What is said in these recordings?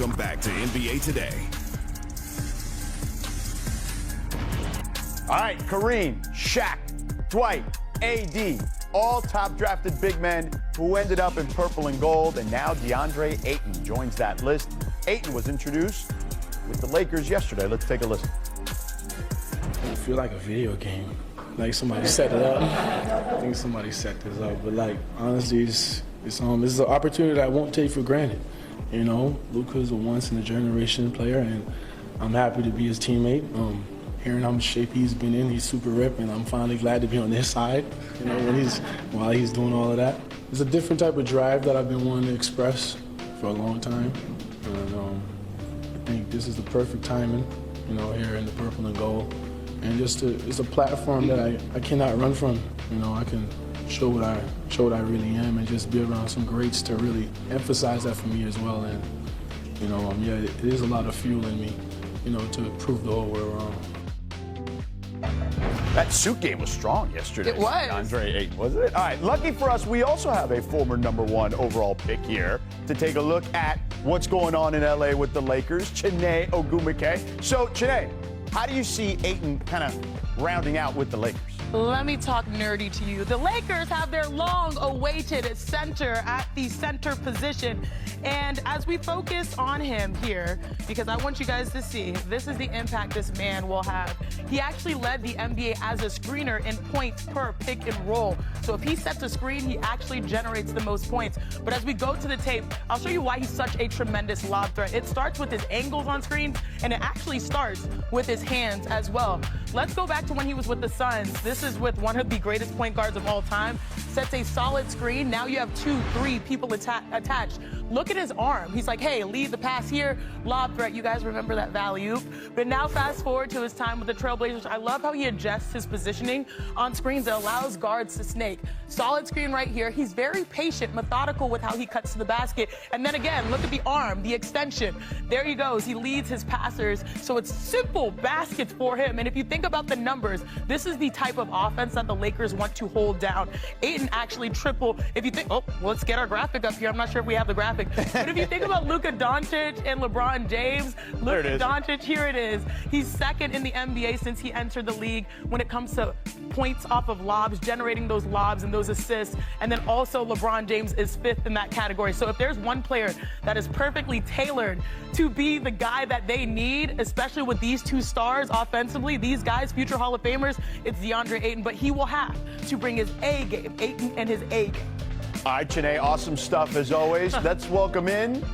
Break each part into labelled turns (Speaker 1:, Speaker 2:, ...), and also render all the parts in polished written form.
Speaker 1: Welcome back to NBA Today.
Speaker 2: All right, Kareem, Shaq, Dwight, AD, all top drafted big men who ended up in purple and gold, and now DeAndre Ayton joins that list. Ayton was introduced with the Lakers yesterday. Let's take a listen.
Speaker 3: I feel like a video game. Like somebody set it up. I think somebody set this up. But like honestly, this is an opportunity that I won't take for granted. You know, Luka's a once in a generation player, and I'm happy to be his teammate. Hearing how much shape he's been in, he's super ripped, and I'm finally glad to be on his side. You know, while he's doing all of that. It's a different type of drive that I've been wanting to express for a long time, and I think this is the perfect timing. You know, here in the purple and gold. And it's a platform that I cannot run from. You know, I can show what I really am and just be around some greats to really emphasize that for me as well. And, you know, yeah, it is a lot of fuel in me, you know, to prove the whole world wrong.
Speaker 2: That suit game was strong yesterday.
Speaker 4: It was.
Speaker 2: DeAndre Ayton, wasn't it? All right, lucky for us, we also have a former #1 overall pick here to take a look at what's going on in LA with the Lakers, Chiney Ogwumike. So, Chiney, how do you see Ayton kind of rounding out with the Lakers?
Speaker 4: Let me talk nerdy to you. The Lakers have their long-awaited center at the center position. And as we focus on him here, because I want you guys to see, this is the impact this man will have. He actually led the NBA as a screener in points per pick and roll. So if he sets a screen, he actually generates the most points. But as we go to the tape, I'll show you why he's such a tremendous lob threat. It starts with his angles on screens, and it actually starts with his hands as well. Let's go back to when he was with the Suns. This is with one of the greatest point guards of all time. Sets a solid screen. Now you have 2, 3 people attached. Look at his arm. He's like, hey, lead the pass here, lob threat. You guys remember that value. But now fast forward to his time with the Trailblazers. I love how he adjusts his positioning on screens that allows guards to snake. Solid screen right here. He's very patient, methodical with how he cuts to the basket. And then again, look at the arm, the extension. There he goes. He leads his passers. So it's simple baskets for him. And if you think about the numbers, this is the type of offense that the Lakers want to hold down. Ayton actually if you think, well, let's get our graphic up here. I'm not sure if we have the graphic. But if you think about Luka Doncic and LeBron James, Luka Doncic, here it is. He's second in the NBA since he entered the league when it comes to points off of lobs, generating those lobs and those assists. And then also LeBron James is 5th in that category. So if there's one player that is perfectly tailored to be the guy that they need, especially with these 2 stars offensively, these guys, future Hall of Famers, it's DeAndre Ayton. But he will have to bring his A game, Ayton and his A game.
Speaker 2: All right, Chiney, awesome stuff as always. Let's welcome in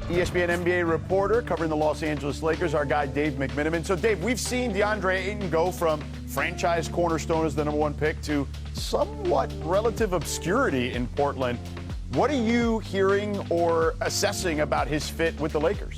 Speaker 2: ESPN NBA reporter covering the Los Angeles Lakers, our guy Dave McMenamin. So, Dave, we've seen DeAndre Ayton go from franchise cornerstone as the #1 pick to somewhat relative obscurity in Portland. What are you hearing or assessing about his fit with the Lakers?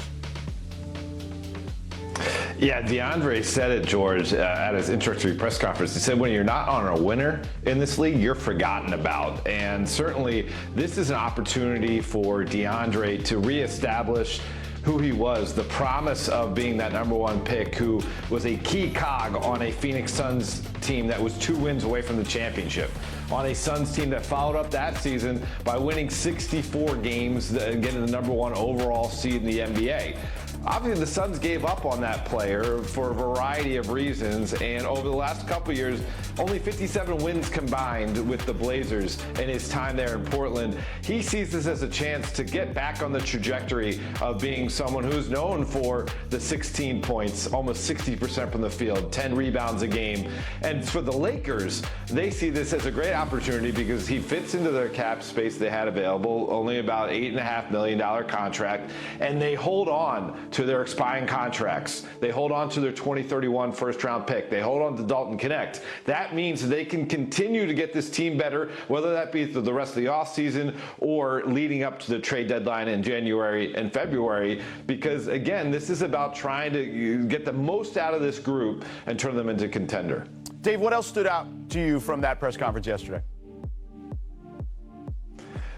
Speaker 5: Yeah, DeAndre said it, George, at his introductory press conference. He said when you're not on a winner in this league, you're forgotten about. And certainly this is an opportunity for DeAndre to reestablish who he was, the promise of being that #1 pick who was a key cog on a Phoenix Suns team that was 2 wins away from the championship, on a Suns team that followed up that season by winning 64 games and getting the #1 overall seed in the NBA. Obviously, the Suns gave up on that player for a variety of reasons, and over the last couple years, only 57 wins combined with the Blazers in his time there in Portland. He sees this as a chance to get back on the trajectory of being someone who's known for the 16 points, almost 60% from the field, 10 rebounds a game. And for the Lakers, they see this as a great opportunity because he fits into their cap space they had available, only about $8.5 million contract, and they hold on to their expiring contracts. They hold on to their 2031 first-round pick. They hold on to Dalton Connect. That means they can continue to get this team better, whether that be through the rest of the offseason or leading up to the trade deadline in January and February, because, again, this is about trying to get the most out of this group and turn them into contender.
Speaker 2: Dave, what else stood out to you from that press conference yesterday?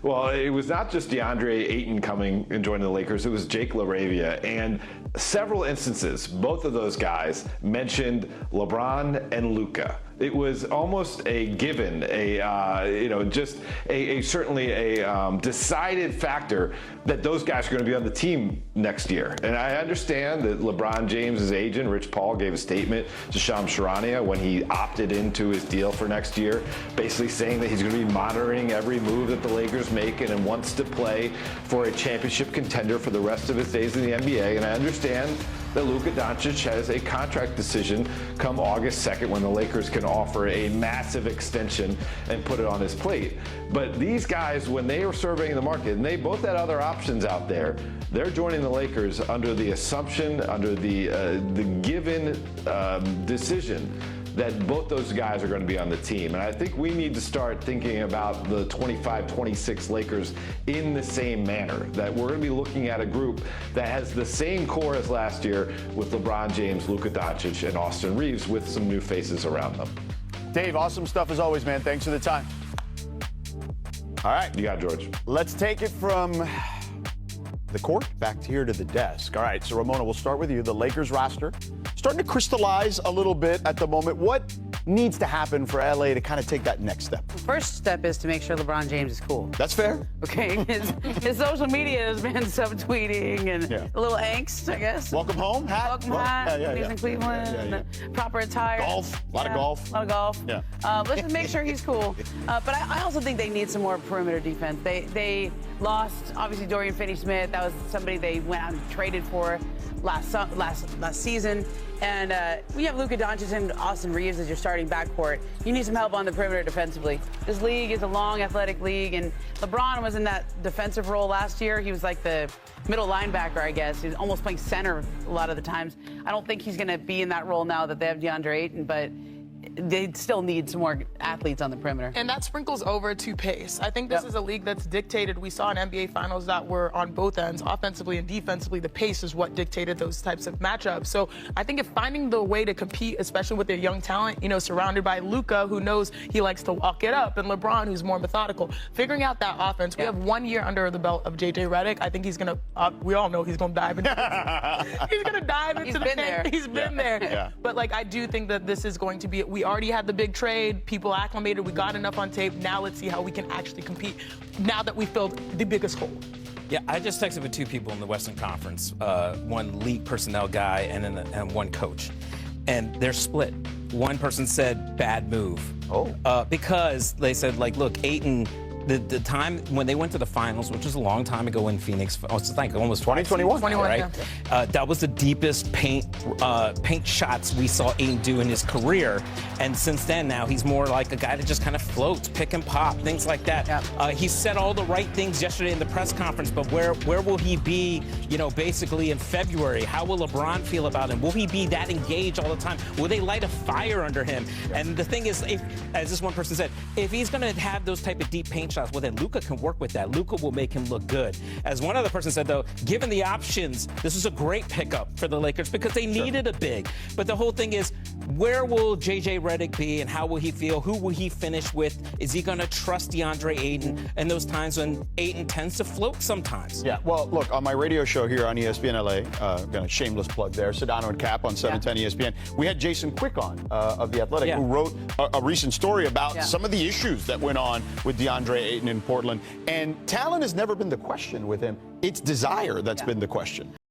Speaker 5: Well, it was not just DeAndre Ayton coming and joining the Lakers. It was Jake LaRavia. And several instances, both of those guys mentioned LeBron and Luka. It was almost a given, certainly a decided factor that those guys are going to be on the team next year. And I understand that LeBron James' agent, Rich Paul, gave a statement to Shams Charania when he opted into his deal for next year, basically saying that he's going to be monitoring every move that the Lakers make and wants to play for a championship contender for the rest of his days in the NBA. And I understand that Luka Doncic has a contract decision come August 2nd when the Lakers can offer a massive extension and put it on his plate. But these guys, when they were surveying the market, and they both had other options out there, they're joining the Lakers under the assumption, under the given decision that both those guys are going to be on the team. And I think we need to start thinking about the 25-26 Lakers in the same manner, that we're going to be looking at a group that has the same core as last year with LeBron James, Luka Doncic, and Austin Reeves with some new faces around them.
Speaker 2: Dave, awesome stuff as always, man. Thanks for the time. All right.
Speaker 5: You got it, George.
Speaker 2: Let's take it from the court back here to the desk. All right, so Ramona, we'll start with you. The Lakers roster starting to crystallize a little bit at the moment. What needs to happen for LA to kind of take that next step?
Speaker 1: First step is to make sure LeBron James is cool.
Speaker 2: That's fair.
Speaker 1: Okay, his social media has been subtweeting and a little angst, I guess.
Speaker 2: Welcome home hat.
Speaker 1: Welcome hat. He's in Cleveland. Proper attire.
Speaker 2: Golf. A lot of golf.
Speaker 1: A lot of golf.
Speaker 2: Yeah.
Speaker 1: Let's just make sure he's cool. But I also think they need some more perimeter defense. They lost, obviously, Dorian Finney-Smith. That was somebody they went out and traded for last season. And we have Luka Doncic and Austin Reeves as your starting backcourt. You need some help on the perimeter defensively. This league is a long, athletic league, and LeBron was in that defensive role last year. He was like the middle linebacker, I guess. He was almost playing center a lot of the times. I don't think he's going to be in that role now that they have DeAndre Ayton, but they still need some more athletes on the perimeter.
Speaker 4: And that sprinkles over to pace. I think this is a league that's dictated. We saw in NBA finals that were on both ends, offensively and defensively. The pace is what dictated those types of matchups. So I think if finding the way to compete, especially with their young talent, surrounded by Luka, who knows he likes to walk it up, and LeBron, who's more methodical, figuring out that offense. We have 1 year under the belt of JJ Redick. I think he's going to, we all know he's going to dive into it. He's going to dive into the paint. He's been there.
Speaker 2: Yeah.
Speaker 4: But I do think that this is going to be, we already had the big trade, people acclimated, we got enough on tape. Now let's see how we can actually compete now that we filled the biggest hole.
Speaker 6: Yeah, I just texted with two people in the Western Conference, one league personnel guy and one coach. And they're split. One person said bad move. Because they said, look, Ayton, the time when they went to the finals, which was a long time ago in Phoenix, almost
Speaker 2: 2021,
Speaker 6: right?
Speaker 4: Yeah.
Speaker 6: That was the deepest paint shots we saw Ayton do in his career. And since then, now he's more like a guy that just kind of floats, pick and pop, things like that. He said all the right things yesterday in the press conference, but where will he be, basically in February? How will LeBron feel about him? Will he be that engaged all the time? Will they light a fire under him? And the thing is, as this one person said, if he's going to have those type of deep paint shots, well, then Luka can work with that. Luka will make him look good. As one other person said, though, given the options, this is a great pickup for the Lakers because they needed a big. But the whole thing is, where will JJ Redick be and how will he feel? Who will he finish with? Is he going to trust DeAndre Ayton in those times when Ayton tends to float sometimes?
Speaker 2: Yeah, well, look, on my radio show here on ESPN LA, got a shameless plug there, Sedano and Cap on 710 ESPN, we had Jason Quick on of The Athletic, who wrote a recent story about some of the issues that went on with DeAndre Ayton in Portland. And talent has never been the question with him. It's desire that's been the question.